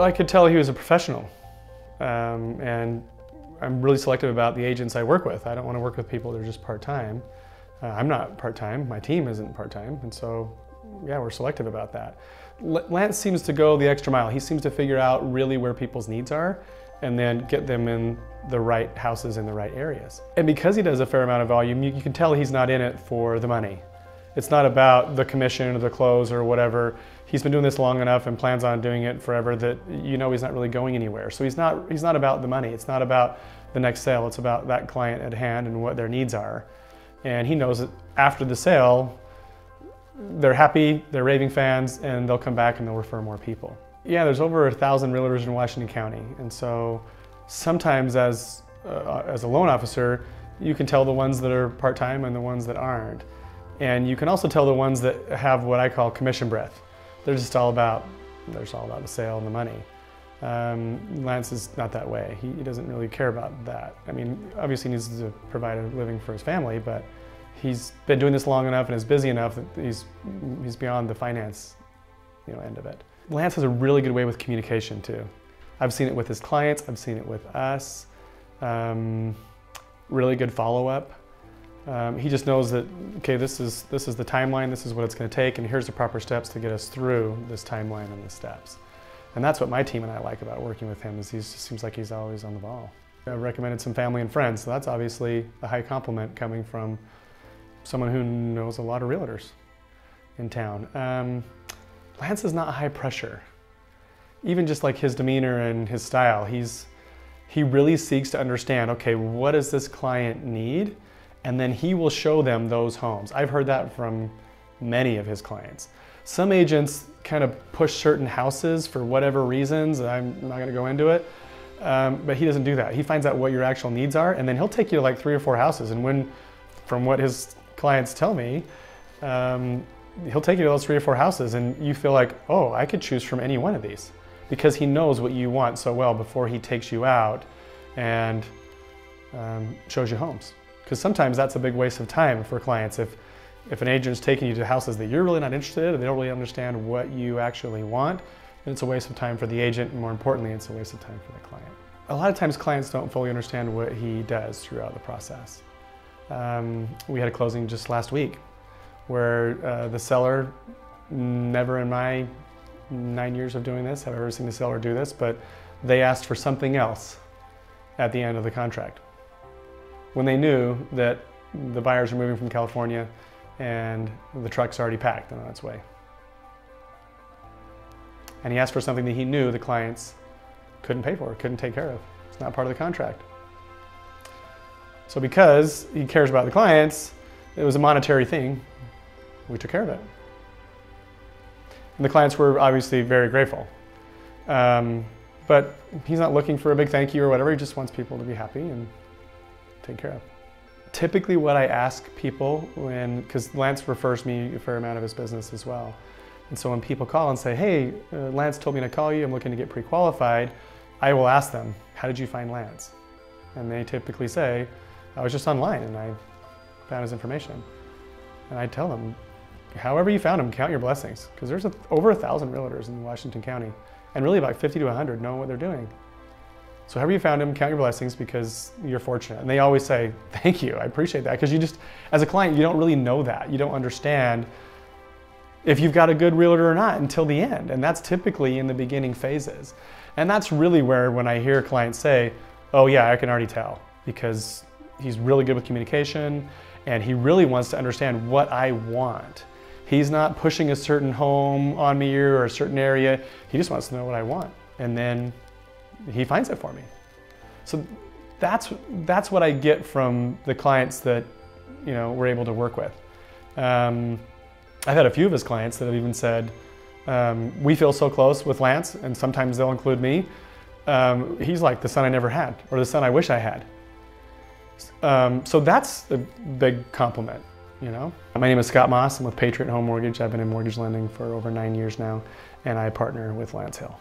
I could tell he was a professional, and I'm really selective about the agents I work with. I don't want to work with people that are just part-time. I'm not part-time, my team isn't part-time, and so yeah, we're selective about that. Lance seems to go the extra mile. He seems to figure out really where people's needs are and then get them in the right houses in the right areas. And because he does a fair amount of volume, you can tell he's not in it for the money. It's not about the commission or the close or whatever. He's been doing this long enough and plans on doing it forever that you know he's not really going anywhere. So he's not about the money. It's not about the next sale. It's about that client at hand and what their needs are. And he knows that after the sale, they're happy, they're raving fans, and they'll come back and they'll refer more people. Yeah, there's over 1,000 realtors in Washington County. And so sometimes as a loan officer, you can tell the ones that are part-time and the ones that aren't. And you can also tell the ones that have what I call commission breath. They're just all about the sale and the money. Lance is not that way. He doesn't really care about that. I mean, obviously he needs to provide a living for his family, but he's been doing this long enough and is busy enough that he's beyond the finance, end of it. Lance has a really good way with communication too. I've seen it with his clients, I've seen it with us. Really good follow-up. He just knows that, okay, this is the timeline, this is what it's going to take, and here's the proper steps to get us through this timeline and the steps. And that's what my team and I like about working with him, is he just seems like he's always on the ball. I've recommended some family and friends, so that's obviously a high compliment coming from someone who knows a lot of realtors in town. Lance is not high pressure. Even just like his demeanor and his style, he really seeks to understand, okay, what does this client need? And then he will show them those homes. I've heard that from many of his clients. Some agents kind of push certain houses for whatever reasons. I'm not going to go into it, but he doesn't do that. He finds out what your actual needs are, and then he'll take you to like 3 or 4 houses. And from what his clients tell me, he'll take you to those 3 or 4 houses, and you feel like, oh, I could choose from any one of these, because he knows what you want so well before he takes you out and shows you homes. Because sometimes that's a big waste of time for clients. If an agent's taking you to houses that you're really not interested in, and they don't really understand what you actually want, then it's a waste of time for the agent, and more importantly, it's a waste of time for the client. A lot of times clients don't fully understand what he does throughout the process. We had a closing just last week where the seller, never in my 9 years of doing this have I ever seen the seller do this, but they asked for something else at the end of the contract, when they knew that the buyers are moving from California and the truck's already packed and on its way. And he asked for something that he knew the clients couldn't pay for, couldn't take care of. It's not part of the contract. So because he cares about the clients, it was a monetary thing, we took care of it. And the clients were obviously very grateful. But he's not looking for a big thank you or whatever, he just wants people to be happy and take care of. Typically what I ask people because Lance refers me a fair amount of his business as well. And so when people call and say, hey, Lance told me to call you, I'm looking to get pre-qualified, I will ask them, how did you find Lance? And they typically say, I was just online and I found his information. And I tell them, however you found him, count your blessings. Because there's over 1,000 realtors in Washington County, and really about 50 to 100 know what they're doing. So however you found him, count your blessings, because you're fortunate. And they always say, thank you, I appreciate that. Because you just, as a client, you don't really know that. You don't understand if you've got a good realtor or not until the end. And that's typically in the beginning phases. And that's really where, when I hear clients say, oh yeah, I can already tell, because he's really good with communication and he really wants to understand what I want. He's not pushing a certain home on me or a certain area. He just wants to know what I want. And then he finds it for me. So that's what I get from the clients that we're able to work with. I've had a few of his clients that have even said, we feel so close with Lance, and sometimes they'll include me. He's like the son I never had, or the son I wish I had. So that's a big compliment, My name is Scott Moss. I'm with Patriot Home Mortgage. I've been in mortgage lending for over 9 years now, and I partner with Lance Hill.